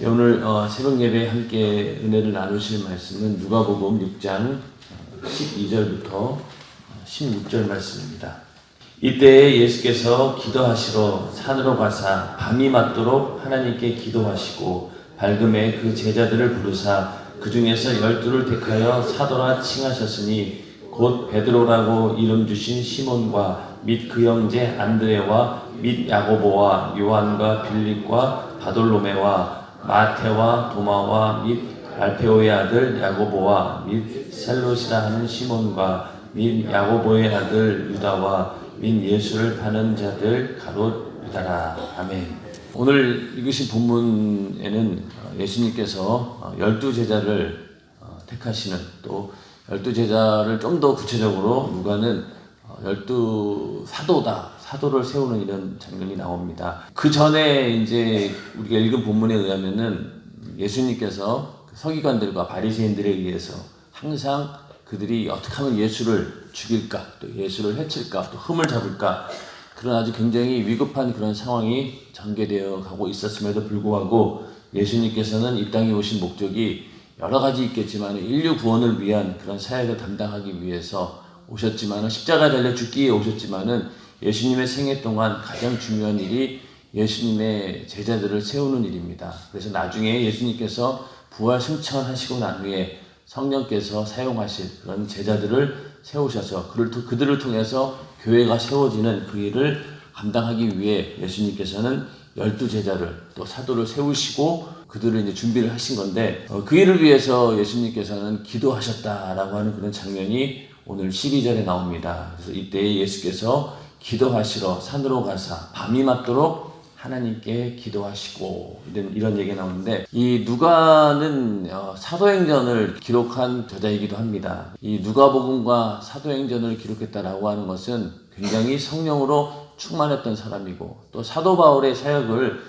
오늘 새벽 예배에 함께 은혜를 나누실 말씀은 누가복음 6장 12절부터 16절 말씀입니다. 이때 예수께서 기도하시러 산으로 가사 밤이 맞도록 하나님께 기도하시고 밝음에 그 제자들을 부르사 그 중에서 12를 택하여 사도라 칭하셨으니 곧 베드로라고 이름 주신 시몬과 및 그 형제 안드레와 및 야고보와 요한과 빌립과 바돌로메와 마테와 도마와 및 알페오의 아들 야고보와 및 셀롯이라 하는 시몬과 및 야고보의 아들 유다와 및 예수를 파는 자들 가롯 유다라. 아멘. 오늘 읽으신 본문에는 예수님께서 12제자를 택하시는, 또 12제자를 좀 더 구체적으로 누가는 12사도다, 사도를 세우는 이런 장면이 나옵니다. 그 전에 이제 우리가 읽은 본문에 의하면은 예수님께서 서기관들과 바리새인들에 의해서 항상 그들이 어떻게 하면 예수를 죽일까, 또 예수를 해칠까, 또 흠을 잡을까, 그런 아주 굉장히 위급한 그런 상황이 전개되어 가고 있었음에도 불구하고 예수님께서는 이 땅에 오신 목적이 여러 가지 있겠지만 인류 구원을 위한 그런 사역을 담당하기 위해서 오셨지만, 십자가에 달려 죽기 위해 오셨지만은 예수님의 생애 동안 가장 중요한 일이 예수님의 제자들을 세우는 일입니다. 그래서 나중에 예수님께서 부활 승천하시고 난 후에 성령께서 사용하실 그런 제자들을 세우셔서 그들을 통해서 교회가 세워지는 그 일을 감당하기 위해 예수님께서는 12제자를 또 사도를 세우시고 그들을 이제 준비를 하신 건데, 그 일을 위해서 예수님께서는 기도하셨다라고 하는 그런 장면이 오늘 12절에 나옵니다. 그래서 이때 예수께서 기도하시러 산으로 가사 밤이 맞도록 하나님께 기도하시고 이런 얘기가 나오는데, 이 누가는 사도행전을 기록한 저자이기도 합니다. 이 누가복음과 사도행전을 기록했다라고 하는 것은 굉장히 성령으로 충만했던 사람이고, 또 사도 바울의 사역을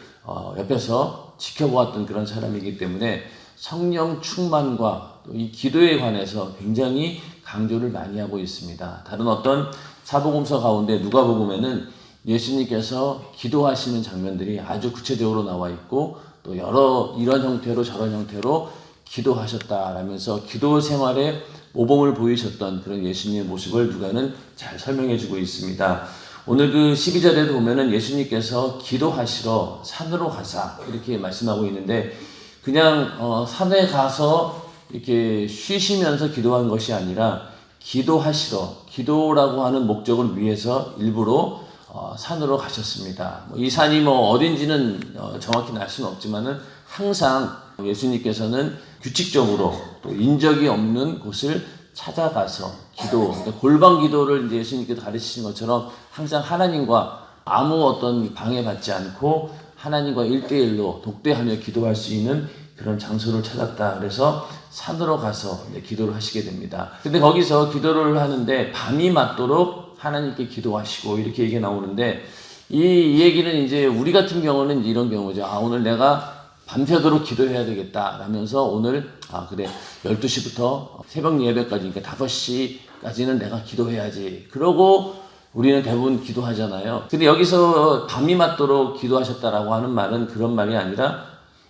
옆에서 지켜보았던 그런 사람이기 때문에 성령 충만과 또 이 기도에 관해서 굉장히 강조를 많이 하고 있습니다. 다른 어떤 사복음서 가운데 누가복음에는 예수님께서 기도하시는 장면들이 아주 구체적으로 나와 있고, 또 여러 이런 형태로 저런 형태로 기도하셨다라면서 기도 생활에 모범을 보이셨던 그런 예수님의 모습을 누가는 잘 설명해 주고 있습니다. 오늘 그 12절에도 보면은 예수님께서 기도하시러 산으로 가사 이렇게 말씀하고 있는데, 그냥 산에 가서 이렇게 쉬시면서 기도한 것이 아니라 기도하시러, 기도라고 하는 목적을 위해서 일부러 산으로 가셨습니다. 이 산이 어딘지는 정확히 알 수는 없지만은 항상 예수님께서는 규칙적으로 또 인적이 없는 곳을 찾아가서 그러니까 골방 기도를 이제 예수님께서 가르치신 것처럼 항상 하나님과 아무 어떤 방해받지 않고 하나님과 1대1로 독대하며 기도할 수 있는 그런 장소를 찾았다. 그래서 산으로 가서 기도를 하시게 됩니다. 근데 거기서 기도를 하는데 밤이 맞도록 하나님께 기도하시고 이렇게 얘기가 나오는데, 이 얘기는 이제 우리 같은 경우는 이런 경우죠. 오늘 내가 밤새도록 기도해야 되겠다 라면서 오늘 그래 12시부터 새벽 예배까지, 그러니까 5시까지는 내가 기도해야지, 그러고 우리는 대부분 기도하잖아요. 근데 여기서 밤이 맞도록 기도하셨다라고 하는 말은 그런 말이 아니라,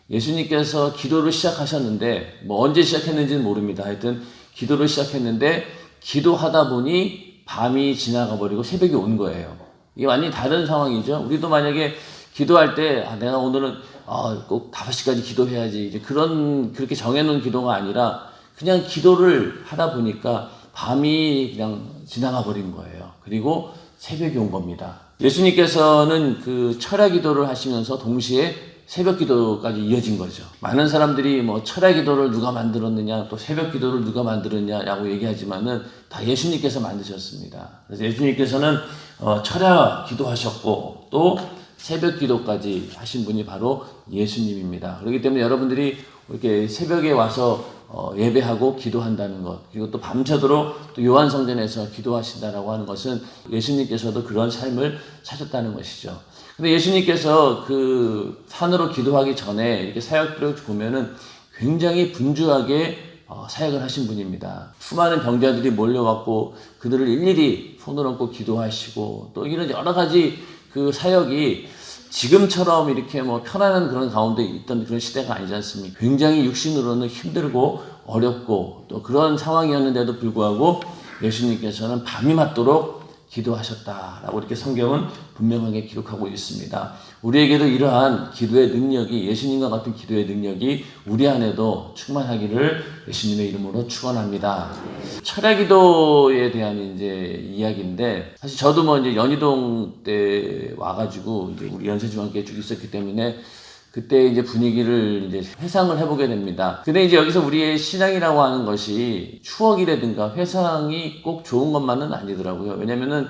예수님께서 기도를 시작하셨는데 언제 시작했는지는 모릅니다. 하여튼 기도를 시작했는데 기도하다 보니 밤이 지나가 버리고 새벽이 온 거예요. 이게 완전히 다른 상황이죠. 우리도 만약에 기도할 때 내가 오늘은 꼭 5시까지 기도해야지, 이제 그렇게 정해놓은 기도가 아니라 그냥 기도를 하다 보니까 밤이 그냥 지나가 버린 거예요. 그리고 새벽이 온 겁니다. 예수님께서는 그 철야 기도를 하시면서 동시에 새벽 기도까지 이어진 거죠. 많은 사람들이 철야 기도를 누가 만들었느냐, 또 새벽 기도를 누가 만들었냐라고 얘기하지만은 다 예수님께서 만드셨습니다. 그래서 예수님께서는 철야 기도하셨고 또 새벽 기도까지 하신 분이 바로 예수님입니다. 그렇기 때문에 여러분들이 이렇게 새벽에 와서 예배하고 기도한다는 것, 그리고 또 밤새도록 또 요한성전에서 기도하신다라고 하는 것은 예수님께서도 그런 삶을 사셨다는 것이죠. 근데 예수님께서 그 산으로 기도하기 전에 이렇게 사역들을 보면은 굉장히 분주하게 사역을 하신 분입니다. 수많은 병자들이 몰려왔고 그들을 일일이 손을 얹고 기도하시고, 또 이런 여러 가지 그 사역이 지금처럼 이렇게 뭐 편안한 그런 가운데 있던 그런 시대가 아니지 않습니까? 굉장히 육신으로는 힘들고 어렵고 또 그런 상황이었는데도 불구하고 예수님께서는 밤이 맞도록 기도하셨다라고 이렇게 성경은 분명하게 기록하고 있습니다. 우리에게도 이러한 기도의 능력이, 예수님과 같은 기도의 능력이 우리 안에도 충만하기를 예수님의 이름으로 축원합니다. 철야 기도에 대한 이제 이야기인데, 사실 저도 뭐 이제 연희동 때 와가지고 이제 우리 연세중앙교회 쭉 있었기 때문에 그때 이제 분위기를 이제 회상을 해보게 됩니다. 근데 이제 여기서 우리의 신앙이라고 하는 것이 추억이라든가 회상이 꼭 좋은 것만은 아니더라고요. 왜냐면은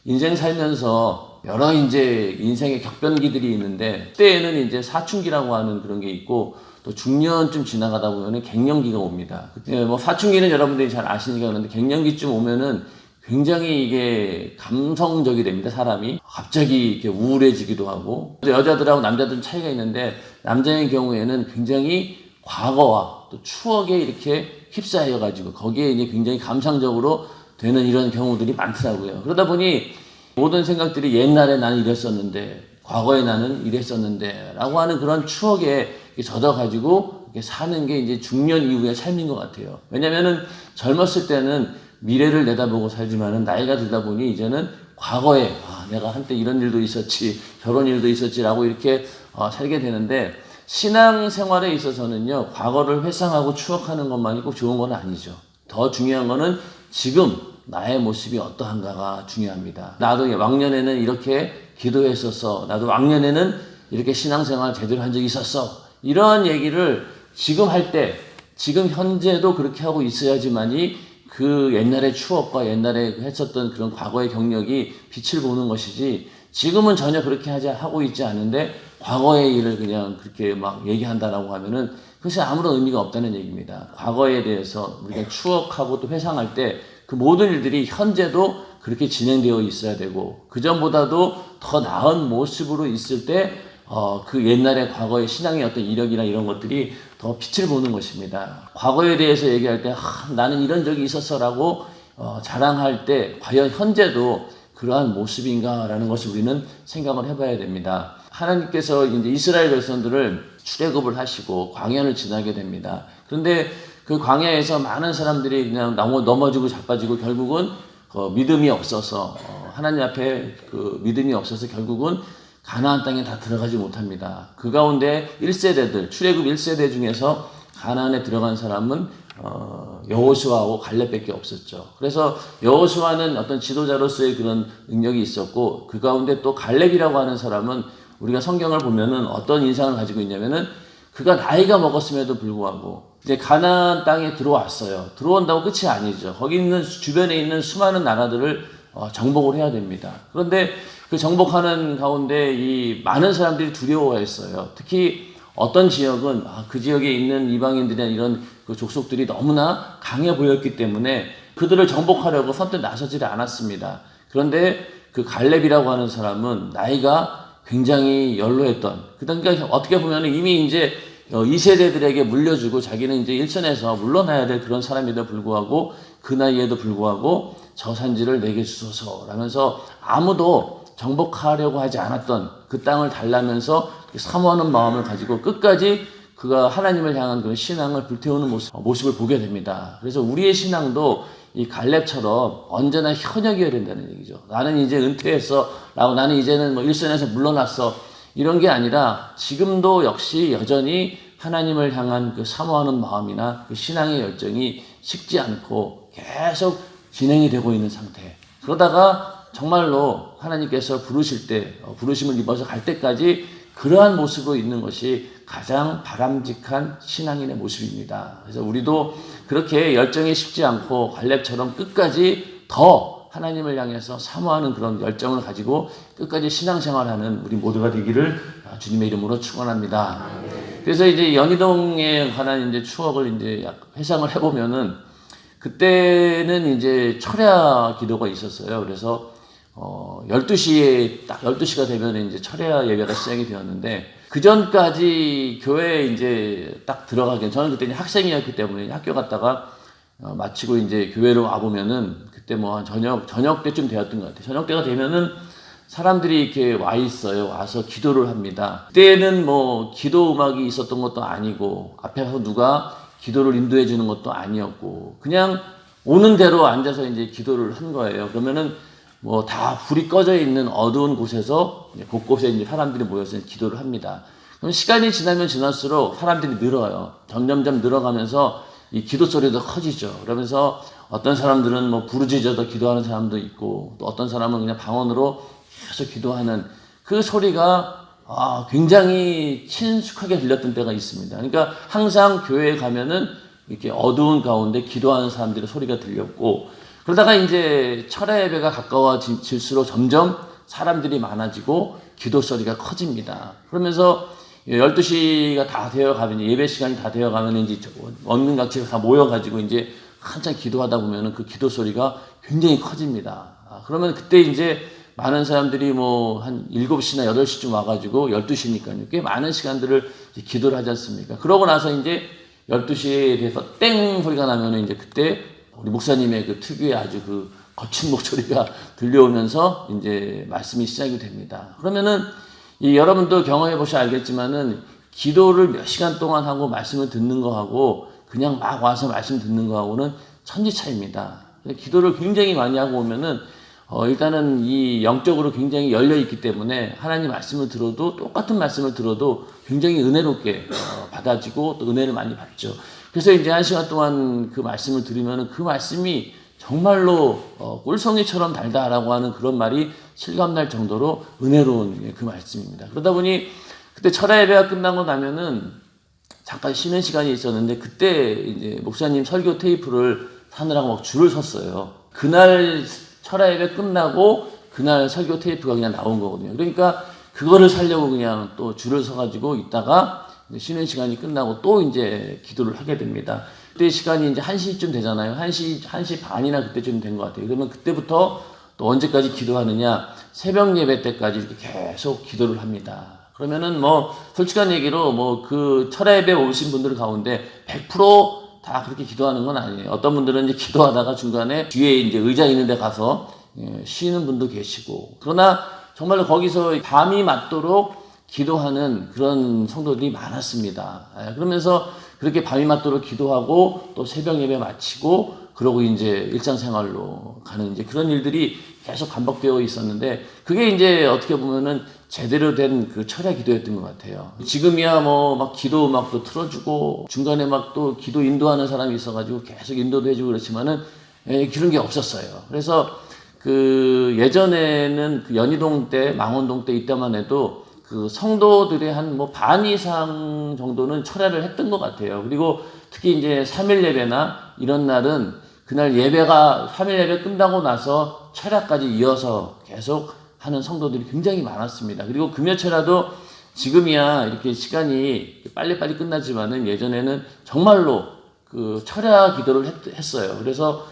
인생 살면서 여러 이제 인생의 격변기들이 있는데, 그때에는 이제 사춘기라고 하는 그런 게 있고, 또 중년쯤 지나가다 보면은 갱년기가 옵니다. 그때 뭐 사춘기는 여러분들이 잘 아시니까 그런데 갱년기쯤 오면은 굉장히 이게 감성적이 됩니다, 사람이. 갑자기 이렇게 우울해지기도 하고. 여자들하고 남자들은 차이가 있는데, 남자의 경우에는 굉장히 과거와 또 추억에 이렇게 휩싸여가지고, 거기에 이제 굉장히 감상적으로 되는 이런 경우들이 많더라고요. 그러다 보니 모든 생각들이 옛날에 나는 이랬었는데, 과거에 나는 이랬었는데, 라고 하는 그런 추억에 젖어가지고 이렇게 사는 게 이제 중년 이후의 삶인 것 같아요. 왜냐면은 젊었을 때는 미래를 내다보고 살지만은 나이가 들다 보니 이제는 과거에 내가 한때 이런 일도 있었지, 저런 일도 있었지라고 이렇게 살게 되는데, 신앙생활에 있어서는요, 과거를 회상하고 추억하는 것만이 꼭 좋은 건 아니죠. 더 중요한 거는 지금 나의 모습이 어떠한가가 중요합니다. 나도 왕년에는 이렇게 기도했었어. 나도 왕년에는 이렇게 신앙생활 제대로 한 적이 있었어. 이런 얘기를 지금 할 때, 지금 현재도 그렇게 하고 있어야지만이 그 옛날의 추억과 옛날에 했었던 그런 과거의 경력이 빛을 보는 것이지, 지금은 전혀 그렇게 하고 있지 않은데 과거의 일을 그냥 그렇게 막 얘기한다라고 하면은 그것이 아무런 의미가 없다는 얘기입니다. 과거에 대해서 우리가 추억하고 또 회상할 때 그 모든 일들이 현재도 그렇게 진행되어 있어야 되고, 그전보다도 더 나은 모습으로 있을 때 그 옛날의 과거의 신앙의 어떤 이력이나 이런 것들이 더 빛을 보는 것입니다. 과거에 대해서 얘기할 때 나는 이런 적이 있었어라고 자랑할 때 과연 현재도 그러한 모습인가라는 것을 우리는 생각을 해봐야 됩니다. 하나님께서 이제 이스라엘 백성들을 출애굽을 하시고 광야를 지나게 됩니다. 그런데 그 광야에서 많은 사람들이 그냥 넘어지고 자빠지고 결국은 믿음이 없어서 하나님 앞에 그 믿음이 없어서 결국은 가나안 땅에 다 들어가지 못합니다. 그 가운데 1세대들, 출애굽 1세대 중에서 가나안에 들어간 사람은 여호수아하고 갈렙밖에 없었죠. 그래서 여호수아는 어떤 지도자로서의 그런 능력이 있었고, 그 가운데 또 갈렙이라고 하는 사람은 우리가 성경을 보면은 어떤 인상을 가지고 있냐면은 그가 나이가 먹었음에도 불구하고 이제 가나안 땅에 들어왔어요. 들어온다고 끝이 아니죠. 거기 있는 주변에 있는 수많은 나라들을 정복을 해야 됩니다. 그런데 그 정복하는 가운데 이 많은 사람들이 두려워했어요. 특히 어떤 지역은 그 지역에 있는 이방인들이나 이런 그 족속들이 너무나 강해 보였기 때문에 그들을 정복하려고 선뜻 나서지를 않았습니다. 그런데 그 갈렙이라고 하는 사람은 나이가 굉장히 연로했던, 그러니까 어떻게 보면 이미 이제 2세대들에게 물려주고 자기는 이제 일선에서 물러나야 될 그런 사람에도 불구하고 그 나이에도 불구하고 저 산지를 내게 주소서 라면서 아무도 정복하려고 하지 않았던 그 땅을 달라면서 사모하는 마음을 가지고 끝까지 그가 하나님을 향한 그런 신앙을 불태우는 모습을 보게 됩니다. 그래서 우리의 신앙도 이 갈렙처럼 언제나 현역이어야 된다는 얘기죠. 나는 이제 은퇴했어 라고, 나는 이제는 뭐 일선에서 물러났어, 이런 게 아니라 지금도 역시 여전히 하나님을 향한 그 사모하는 마음이나 그 신앙의 열정이 식지 않고 계속 진행이 되고 있는 상태. 그러다가 정말로 하나님께서 부르실 때, 부르심을 입어서 갈 때까지 그러한 모습으로 있는 것이 가장 바람직한 신앙인의 모습입니다. 그래서 우리도 그렇게 열정이 식지 않고 갈렙처럼 끝까지 더 하나님을 향해서 사모하는 그런 열정을 가지고 끝까지 신앙생활하는 우리 모두가 되기를 주님의 이름으로 축원합니다. 그래서 이제 연희동에 관한 이제 추억을 이제 회상을 해보면은, 그때는 이제 철야 기도가 있었어요. 그래서 12시에 딱 12시가 되면 이제 철야 예배가 시작이 되었는데, 그 전까지 교회에 이제 딱 들어가긴, 저는 그때 학생이었기 때문에 학교 갔다가 마치고 이제 교회로 와보면은 그때 뭐 한 저녁 때쯤 되었던 것 같아요. 저녁 때가 되면은 사람들이 이렇게 와 있어요. 와서 기도를 합니다. 그때는 뭐 기도 음악이 있었던 것도 아니고 앞에서 누가 기도를 인도해 주는 것도 아니었고 그냥 오는 대로 앉아서 이제 기도를 한 거예요. 그러면은 뭐 다 불이 꺼져 있는 어두운 곳에서 곳곳에 이제 사람들이 모여서 기도를 합니다. 그럼 시간이 지나면 지날수록 사람들이 늘어요. 점점점 늘어가면서 이 기도 소리도 커지죠. 그러면서 어떤 사람들은 뭐 부르짖어서 기도하는 사람도 있고 또 어떤 사람은 그냥 방언으로 계속 기도하는 그 소리가 굉장히 친숙하게 들렸던 때가 있습니다. 그러니까 항상 교회에 가면은 이렇게 어두운 가운데 기도하는 사람들의 소리가 들렸고 그러다가 이제 철야 예배가 가까워질수록 점점 사람들이 많아지고 기도 소리가 커집니다. 그러면서 12시가 다 되어 가면 예배 시간이 다 되어 가면 이제 원민각지가 다 모여가지고 이제 한참 기도하다 보면은 그 기도 소리가 굉장히 커집니다. 그러면 그때 이제 많은 사람들이 뭐 한 7시나 8시쯤 와가지고 12시니까요. 꽤 많은 시간들을 기도를 하지 않습니까? 그러고 나서 이제 12시에 대해서 땡 소리가 나면은 이제 그때 우리 목사님의 그 특유의 아주 그 거친 목소리가 들려오면서 이제 말씀이 시작이 됩니다. 그러면은 여러분도 경험해 보셔야 알겠지만은 기도를 몇 시간 동안 하고 말씀을 듣는 거하고 그냥 막 와서 말씀 듣는 거하고는 천지 차이입니다. 기도를 굉장히 많이 하고 오면은 일단은 이 영적으로 굉장히 열려 있기 때문에 하나님 말씀을 들어도 똑같은 말씀을 들어도 굉장히 은혜롭게 받아지고 또 은혜를 많이 받죠. 그래서 이제 1시간 동안 그 말씀을 들으면 그 말씀이 정말로 꿀송이처럼 달다라고 하는 그런 말이 실감날 정도로 은혜로운 그 말씀입니다. 그러다 보니 그때 철야 예배가 끝나고 나면은 잠깐 쉬는 시간이 있었는데 그때 이제 목사님 설교 테이프를 사느라고 막 줄을 섰어요. 그날 철야 예배 끝나고 그날 설교 테이프가 그냥 나온 거거든요. 그러니까 그거를 살려고 그냥 또 줄을 서가지고 있다가 쉬는 시간이 끝나고 또 이제 기도를 하게 됩니다. 그때 시간이 이제 1시쯤 되잖아요. 1시 반이나 그때쯤 된 것 같아요. 그러면 그때부터 또 언제까지 기도하느냐? 새벽 예배 때까지 이렇게 계속 기도를 합니다. 그러면은 뭐 솔직한 얘기로 뭐 그 철야 예배 오신 분들 가운데 100%다 그렇게 기도하는 건 아니에요. 어떤 분들은 이제 기도하다가 중간에 뒤에 이제 의자 있는 데 가서 쉬는 분도 계시고 그러나 정말로 거기서 밤이 맞도록 기도하는 그런 성도들이 많았습니다. 그러면서 그렇게 밤이 맞도록 기도하고 또 새벽 예배 마치고 그러고 이제 일상생활로 가는 이제 그런 일들이 계속 반복되어 있었는데 그게 이제 어떻게 보면은 제대로 된 그 철야 기도였던 것 같아요. 지금이야 뭐 막 기도 음악도 틀어주고 중간에 막 또 기도 인도하는 사람이 있어가지고 계속 인도도 해주고 그렇지만은 그런 게 없었어요. 그래서 그 예전에는 그 연희동 때 망원동 때 이때만 해도 그 성도들의 한 뭐 반 이상 정도는 철야를 했던 것 같아요. 그리고 특히 이제 3일 예배나 이런 날은 그날 예배가 3일 예배 끝나고 나서 철야까지 이어서 계속 하는 성도들이 굉장히 많았습니다. 그리고 금요철야도 지금이야 이렇게 시간이 빨리빨리 끝나지만은 예전에는 정말로 그 철야 기도를 했어요. 그래서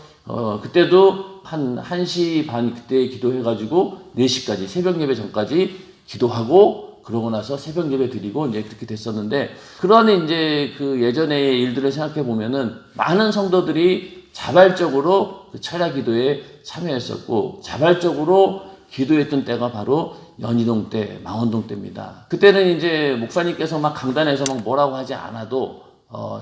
그때도 한 1시 반 그때 기도해가지고 4시까지 새벽 예배 전까지 기도하고 그러고 나서 새벽 예배 드리고 이제 그렇게 됐었는데 그런 이제 그 예전의 일들을 생각해 보면은 많은 성도들이 자발적으로 그 철야 기도에 참여했었고 자발적으로 기도했던 때가 바로 연희동 때, 망원동 때입니다. 그때는 이제 목사님께서 막 강단에서 막 뭐라고 하지 않아도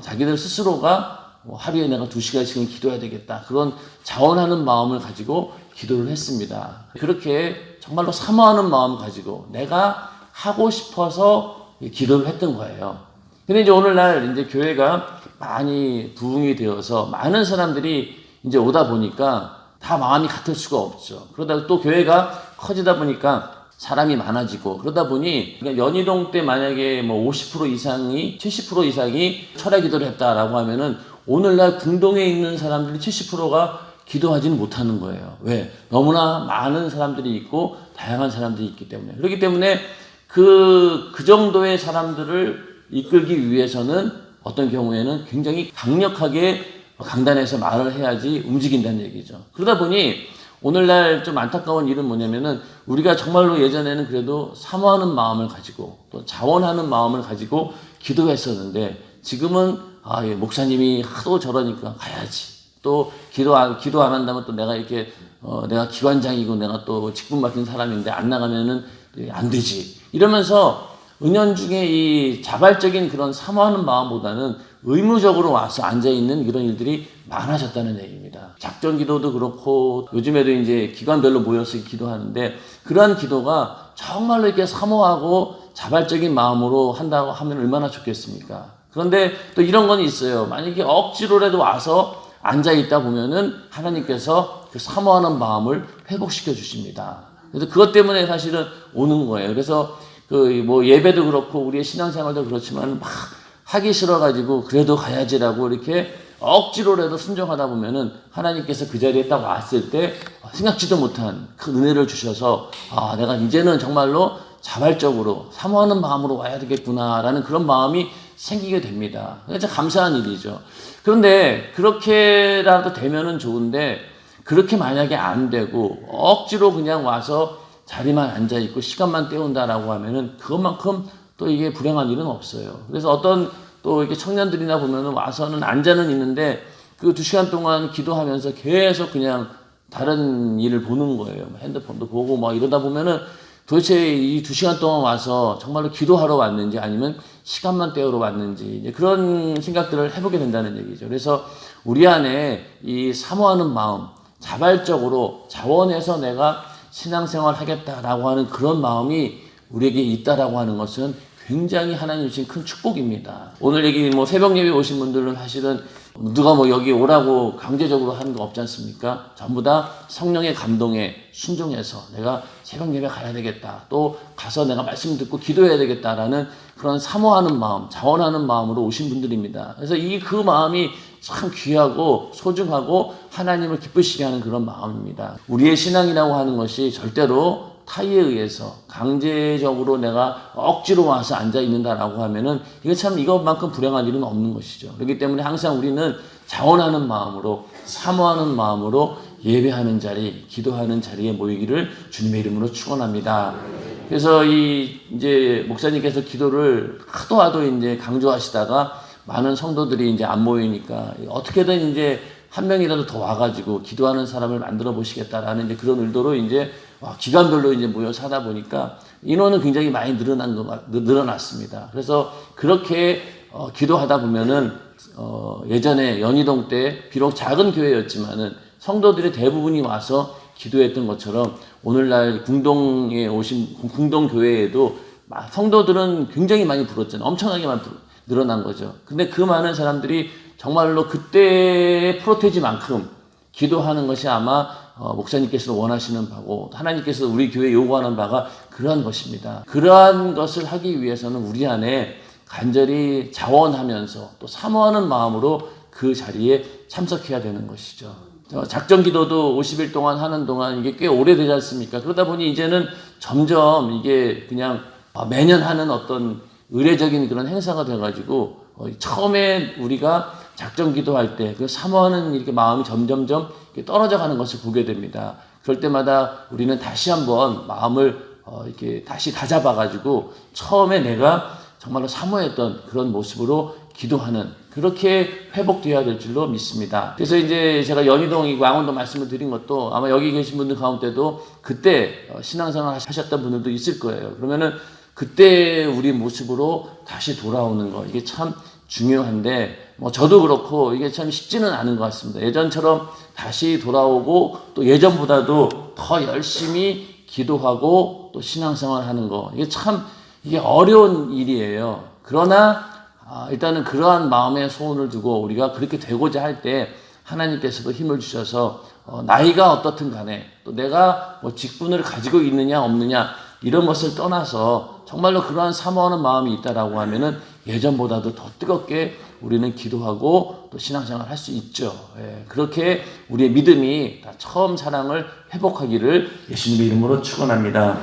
자기들 스스로가 뭐 하루에 내가 2시간씩은 기도해야 되겠다. 그런 자원하는 마음을 가지고 기도를 했습니다. 그렇게 정말로 사모하는 마음 가지고 내가 하고 싶어서 기도를 했던 거예요. 근데 이제 오늘날 이제 교회가 많이 부흥이 되어서 많은 사람들이 이제 오다 보니까 다 마음이 같을 수가 없죠. 그러다 또 교회가 커지다 보니까 사람이 많아지고 그러다 보니 연희동 때 만약에 뭐 50% 이상이 70% 이상이 철야 기도를 했다라고 하면은 오늘날 궁동에 있는 사람들이 70%가 기도하지는 못하는 거예요. 왜? 너무나 많은 사람들이 있고 다양한 사람들이 있기 때문에. 그렇기 때문에 그 정도의 사람들을 이끌기 위해서는 어떤 경우에는 굉장히 강력하게 강단에서 말을 해야지 움직인다는 얘기죠. 그러다 보니 오늘날 좀 안타까운 일은 뭐냐면은 우리가 정말로 예전에는 그래도 사모하는 마음을 가지고 또 자원하는 마음을 가지고 기도했었는데 지금은 목사님이 하도 저러니까 가야지. 또 기도 안 한다면 또 내가 이렇게 내가 기관장이고 내가 또 직분 맡은 사람인데 안 나가면은 안 되지. 이러면서 은연중에 이 자발적인 그런 사모하는 마음보다는 의무적으로 와서 앉아있는 이런 일들이 많아졌다는 얘기입니다. 작전 기도도 그렇고 요즘에도 이제 기관별로 모여서 기도하는데 그러한 기도가 정말로 이렇게 사모하고 자발적인 마음으로 한다고 하면 얼마나 좋겠습니까? 그런데 또 이런 건 있어요. 만약에 억지로라도 와서 앉아있다 보면은 하나님께서 그 사모하는 마음을 회복시켜 주십니다. 그래서 그것 때문에 사실은 오는 거예요. 그래서 뭐 예배도 그렇고 우리의 신앙생활도 그렇지만 막 하기 싫어가지고 그래도 가야지라고 이렇게 억지로라도 순종하다 보면은 하나님께서 그 자리에 딱 왔을 때 생각지도 못한 그 은혜를 주셔서 내가 이제는 정말로 자발적으로 사모하는 마음으로 와야 되겠구나라는 그런 마음이 생기게 됩니다. 진짜 감사한 일이죠. 그런데 그렇게라도 되면은 좋은데 그렇게 만약에 안 되고 억지로 그냥 와서 자리만 앉아있고 시간만 때운다라고 하면은 그것만큼 또 이게 불행한 일은 없어요. 그래서 어떤 또 이렇게 청년들이나 보면은 와서는 앉아는 있는데 그 2시간 동안 기도하면서 계속 그냥 다른 일을 보는 거예요. 핸드폰도 보고 막 이러다 보면은 도대체 이 2시간 동안 와서 정말로 기도하러 왔는지 아니면 시간만 때우러 왔는지 이제 그런 생각들을 해보게 된다는 얘기죠. 그래서 우리 안에 이 사모하는 마음, 자발적으로 자원해서 내가 신앙생활 하겠다라고 하는 그런 마음이 우리에게 있다라고 하는 것은 굉장히 하나님 주신 큰 축복입니다. 오늘 여기 뭐 새벽 예배 오신 분들은 사실은 누가 뭐 여기 오라고 강제적으로 하는 거 없지 않습니까? 전부 다 성령의 감동에 순종해서 내가 새벽 예배 가야 되겠다. 또 가서 내가 말씀 듣고 기도해야 되겠다라는 그런 사모하는 마음, 자원하는 마음으로 오신 분들입니다. 그래서 그 마음이 참 귀하고 소중하고 하나님을 기쁘시게 하는 그런 마음입니다. 우리의 신앙이라고 하는 것이 절대로 타의에 의해서 강제적으로 내가 억지로 와서 앉아 있는다라고 하면은 이게 참 이것만큼 불행한 일은 없는 것이죠. 그렇기 때문에 항상 우리는 자원하는 마음으로 사모하는 마음으로 예배하는 자리, 기도하는 자리에 모이기를 주님의 이름으로 축원합니다. 그래서 이제 목사님께서 기도를 하도 이제 강조하시다가 많은 성도들이 이제 안 모이니까 어떻게든 이제 한 명이라도 더 와가지고 기도하는 사람을 만들어 보시겠다라는 이제 그런 의도로 이제 기간별로 이제 모여서 하다 보니까 인원은 굉장히 많이 늘어났습니다. 그래서 그렇게 기도하다 보면은 예전에 연희동 때 비록 작은 교회였지만은 성도들의 대부분이 와서 기도했던 것처럼 오늘날 궁동에 오신 궁동 교회에도 성도들은 굉장히 많이 불었잖아요. 엄청나게 많이 늘어난 거죠. 근데 그 많은 사람들이 정말로 그때의 프로테지만큼 기도하는 것이 아마 목사님께서 원하시는 바고 하나님께서 우리 교회에 요구하는 바가 그러한 것입니다. 그러한 것을 하기 위해서는 우리 안에 간절히 자원하면서 또 사모하는 마음으로 그 자리에 참석해야 되는 것이죠. 작전 기도도 50일 동안 하는 동안 이게 꽤 오래되지 않습니까? 그러다 보니 이제는 점점 이게 그냥 매년 하는 어떤 의례적인 그런 행사가 돼가지고 처음에 우리가 작전 기도할 때 그 사모하는 이렇게 마음이 점점점 떨어져 가는 것을 보게 됩니다. 그럴 때마다 우리는 다시 한번 마음을 이렇게 다시 다잡아가지고 처음에 내가 정말로 사모했던 그런 모습으로 기도하는 그렇게 회복되어야 될 줄로 믿습니다. 그래서 이제 제가 연희동 왕원도 말씀을 드린 것도 아마 여기 계신 분들 가운데도 그때 신앙생활 하셨던 분들도 있을 거예요. 그러면은 그때 우리 모습으로 다시 돌아오는 거 이게 참 중요한데 저도 그렇고 이게 참 쉽지는 않은 것 같습니다. 예전처럼 다시 돌아오고 또 예전보다도 더 열심히 기도하고 또 신앙생활 하는 거 이게 어려운 일이에요. 그러나 일단은 그러한 마음의 소원을 두고 우리가 그렇게 되고자 할 때 하나님께서도 힘을 주셔서 나이가 어떻든 간에 또 내가 직분을 가지고 있느냐 없느냐 이런 것을 떠나서 정말로 그러한 사모하는 마음이 있다라고 하면은 예전보다도 더 뜨겁게 우리는 기도하고 또 신앙생활 할 수 있죠. 그렇게 우리의 믿음이 다 처음 사랑을 회복하기를 예수님의 이름으로 축원합니다.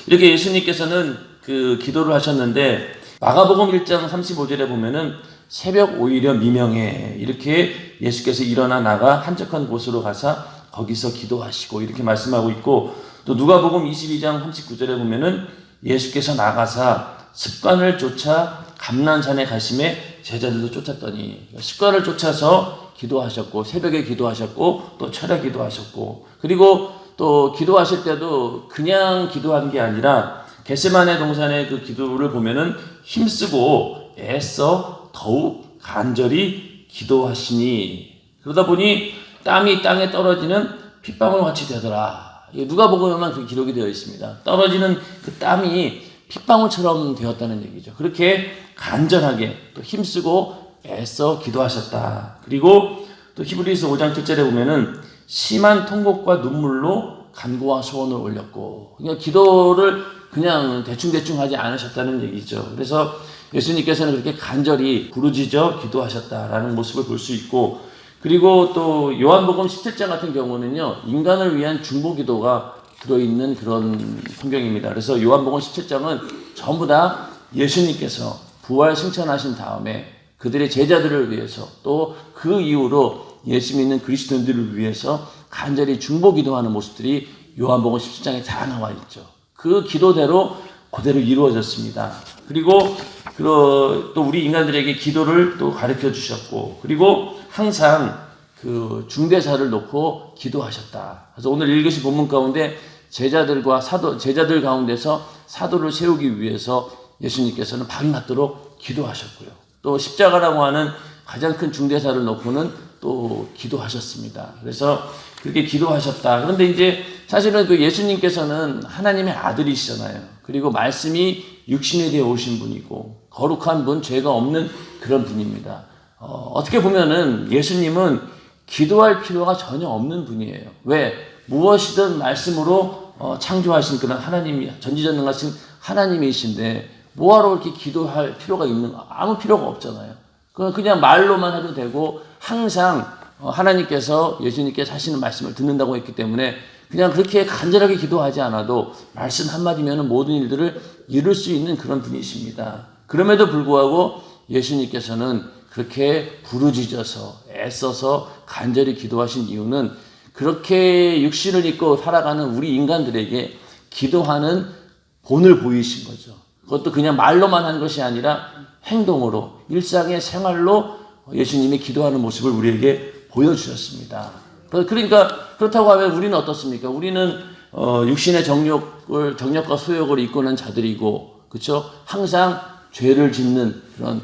이렇게 예수님께서는 그 기도를 하셨는데 마가복음 1장 35절에 보면은 새벽 오히려 미명에 이렇게 예수께서 일어나 나가 한적한 곳으로 가사 거기서 기도하시고 이렇게 말씀하고 있고 또 누가복음 22장 39절에 보면은 예수께서 나가사 습관을 쫓아 감난산에 가심에 제자들도 쫓았더니 습관을 쫓아서 기도하셨고 새벽에 기도하셨고 또 철야 기도하셨고 그리고 또 기도하실 때도 그냥 기도한 게 아니라 겟세마네 동산의 그 기도를 보면은 힘쓰고 애써 더욱 간절히 기도하시니 그러다 보니 땀이 땅에 떨어지는 핏방울 같이 되더라. 누가복음에만 그 기록이 되어 있습니다. 떨어지는 그 땀이 핏방울처럼 되었다는 얘기죠. 그렇게 간절하게 또 힘쓰고 애써 기도하셨다. 그리고 또 히브리서 5장 7절에 보면은 심한 통곡과 눈물로 간구와 소원을 올렸고 그러니까 기도를 그냥 대충 하지 않으셨다는 얘기죠. 그래서 예수님께서는 그렇게 간절히 부르짖어 기도하셨다라는 모습을 볼 수 있고 그리고 또 요한복음 17장 같은 경우는요 인간을 위한 중보 기도가 들어있는 그런 성경입니다. 그래서 요한복음 17장은 전부 다 예수님께서 부활 승천하신 다음에 그들의 제자들을 위해서 또 그 이후로 예수 믿는 그리스도인들을 위해서 간절히 중보 기도하는 모습들이 요한복음 17장에 다 나와 있죠. 그 기도대로 그대로 이루어졌습니다. 그리고 또 우리 인간들에게 기도를 또 가르쳐 주셨고 그리고 항상 그 중대사를 놓고 기도하셨다. 그래서 오늘 읽으신 본문 가운데 제자들 가운데서 사도를 세우기 위해서 예수님께서는 밤이 맞도록 기도하셨고요. 또 십자가라고 하는 가장 큰 중대사를 놓고는 또 기도하셨습니다. 그래서 그렇게 기도하셨다. 그런데 이제 사실은 그 예수님께서는 하나님의 아들이시잖아요. 그리고 말씀이 육신에 되어 오신 분이고 거룩한 분, 죄가 없는 그런 분입니다. 어떻게 보면은 예수님은 기도할 필요가 전혀 없는 분이에요. 왜? 무엇이든 말씀으로 창조하신 그런 하나님이 전지전능하신 하나님이신데 뭐하러 이렇게 기도할 필요가 있는가? 아무 필요가 없잖아요. 그냥 말로만 해도 되고 항상 하나님께서 예수님께서 하시는 말씀을 듣는다고 했기 때문에 그냥 그렇게 간절하게 기도하지 않아도 말씀 한마디면 모든 일들을 이룰 수 있는 그런 분이십니다. 그럼에도 불구하고 예수님께서는 그렇게 부르짖어서 애써서 간절히 기도하신 이유는 그렇게 육신을 입고 살아가는 우리 인간들에게 기도하는 본을 보이신 거죠. 그것도 그냥 말로만 한 것이 아니라 행동으로 일상의 생활로 예수님이 기도하는 모습을 우리에게 보여주셨습니다. 그러니까 그렇다고 하면 우리는 어떻습니까? 우리는 육신의 정욕과 소욕을 이끄는 자들이고 그렇죠? 항상 죄를 짓는 그런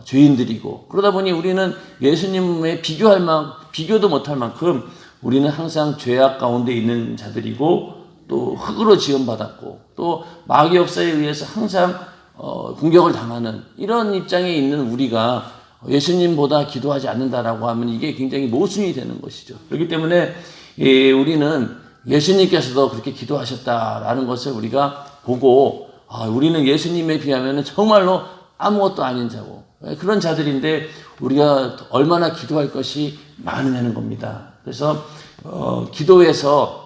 죄인들이고 그러다 보니 우리는 예수님의 비교도 못할 만큼 우리는 항상 죄악 가운데 있는 자들이고 또 흙으로 지음받았고 또 마귀 역사에 의해서 항상 공격을 당하는 이런 입장에 있는 우리가 예수님보다 기도하지 않는다라고 하면 이게 굉장히 모순이 되는 것이죠. 그렇기 때문에 우리는 예수님께서도 그렇게 기도하셨다라는 것을 우리가 보고 우리는 예수님에 비하면 정말로 아무것도 아닌 자고 그런 자들인데 우리가 얼마나 기도할 것이 많으냐는 겁니다. 그래서 기도에서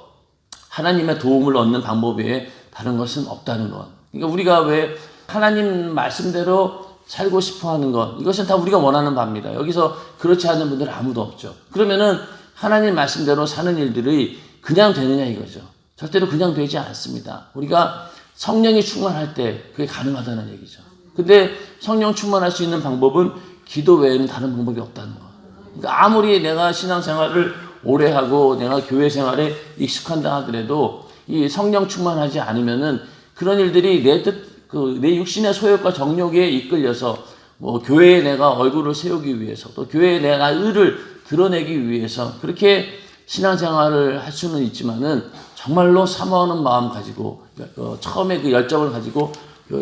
하나님의 도움을 얻는 방법 외에 다른 것은 없다는 것. 그러니까 우리가 왜 하나님 말씀대로 살고 싶어 하는 것, 이것은 다 우리가 원하는 바입니다. 여기서 그렇지 않은 분들은 아무도 없죠. 그러면은 하나님 말씀대로 사는 일들이 그냥 되느냐 이거죠. 절대로 그냥 되지 않습니다. 우리가 성령이 충만할 때 그게 가능하다는 얘기죠. 근데 성령 충만할 수 있는 방법은 기도 외에는 다른 방법이 없다는 거. 그러니까 아무리 내가 신앙생활을 오래 하고 내가 교회 생활에 익숙한다 하더라도 이 성령 충만하지 않으면은 그런 일들이 내 육신의 소욕과 정욕에 이끌려서 뭐 교회에 내가 얼굴을 세우기 위해서 또 교회에 내가 의를 드러내기 위해서 그렇게 신앙생활을 할 수는 있지만은 정말로 사모하는 마음 가지고 처음에 그 열정을 가지고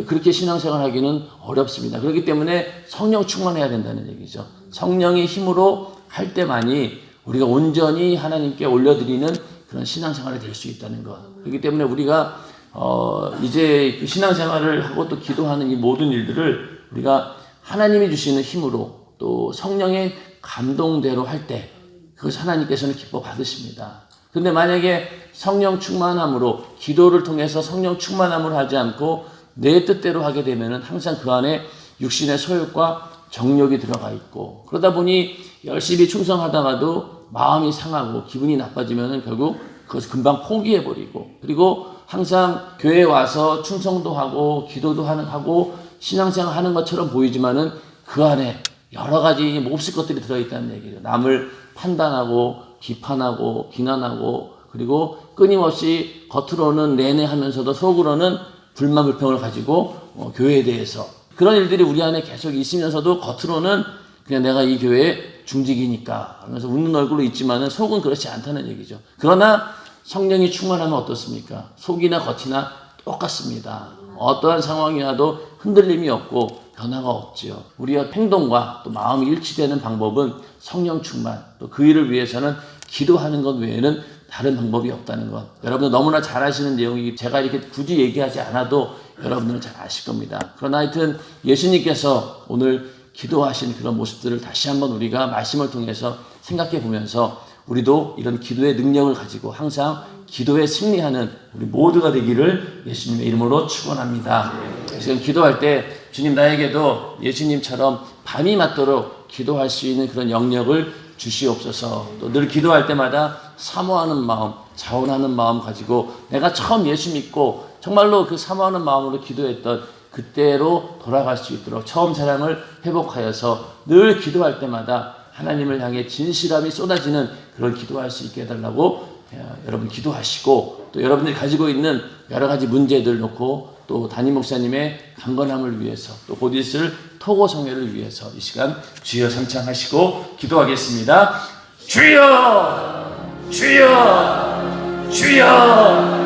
그렇게 신앙생활 하기는 어렵습니다. 그렇기 때문에 성령 충만해야 된다는 얘기죠. 성령의 힘으로 할 때만이 우리가 온전히 하나님께 올려드리는 그런 신앙생활이 될 수 있다는 것. 그렇기 때문에 우리가 이제 그 신앙생활을 하고 또 기도하는 이 모든 일들을 우리가 하나님이 주시는 힘으로 또 성령의 감동대로 할 때 그것을 하나님께서는 기뻐 받으십니다. 근데 만약에 성령 충만함으로 기도를 통해서 성령 충만함을 하지 않고 내 뜻대로 하게 되면은 항상 그 안에 육신의 소욕과 정욕이 들어가 있고 그러다 보니 열심히 충성하다가도 마음이 상하고 기분이 나빠지면은 결국 그것을 금방 포기해버리고 그리고 항상 교회에 와서 충성도 하고 기도도 하고 신앙생활 하는 것처럼 보이지만은 그 안에 여러 가지 몹쓸 것들이 들어있다는 얘기죠. 남을 판단하고 비판하고 비난하고 그리고 끊임없이 겉으로는 내내 하면서도 속으로는 불만 불평을 가지고 교회에 대해서 그런 일들이 우리 안에 계속 있으면서도 겉으로는 그냥 내가 이 교회의 중직이니까 하면서 웃는 얼굴로 있지만은 속은 그렇지 않다는 얘기죠. 그러나 성령이 충만하면 어떻습니까? 속이나 겉이나 똑같습니다. 어떠한 상황이라도 흔들림이 없고 변화가 없지요. 우리의 행동과 또 마음이 일치되는 방법은 성령 충만, 또 그 일을 위해서는 기도하는 것 외에는 다른 방법이 없다는 것. 여러분들 너무나 잘 아시는 내용이 제가 이렇게 굳이 얘기하지 않아도 여러분들은 잘 아실 겁니다. 그러나 하여튼 예수님께서 오늘 기도하신 그런 모습들을 다시 한번 우리가 말씀을 통해서 생각해 보면서 우리도 이런 기도의 능력을 가지고 항상 기도에 승리하는 우리 모두가 되기를 예수님의 이름으로 축원합니다. 지금 기도할 때 주님 나에게도 예수님처럼 밤이 맞도록 기도할 수 있는 그런 영역을 주시옵소서. 또 늘 기도할 때마다 사모하는 마음, 자원하는 마음 가지고 내가 처음 예수 믿고 정말로 그 사모하는 마음으로 기도했던 그때로 돌아갈 수 있도록 처음 사랑을 회복하여서 늘 기도할 때마다 하나님을 향해 진실함이 쏟아지는 그런 기도할 수 있게 해달라고 여러분 기도하시고 또 여러분들이 가지고 있는 여러 가지 문제들 놓고 또 담임 목사님의 강건함을 위해서 또 곧 있을 토고 성회를 위해서 이 시간 주여 삼창하시고 기도하겠습니다. 주여 주여 주여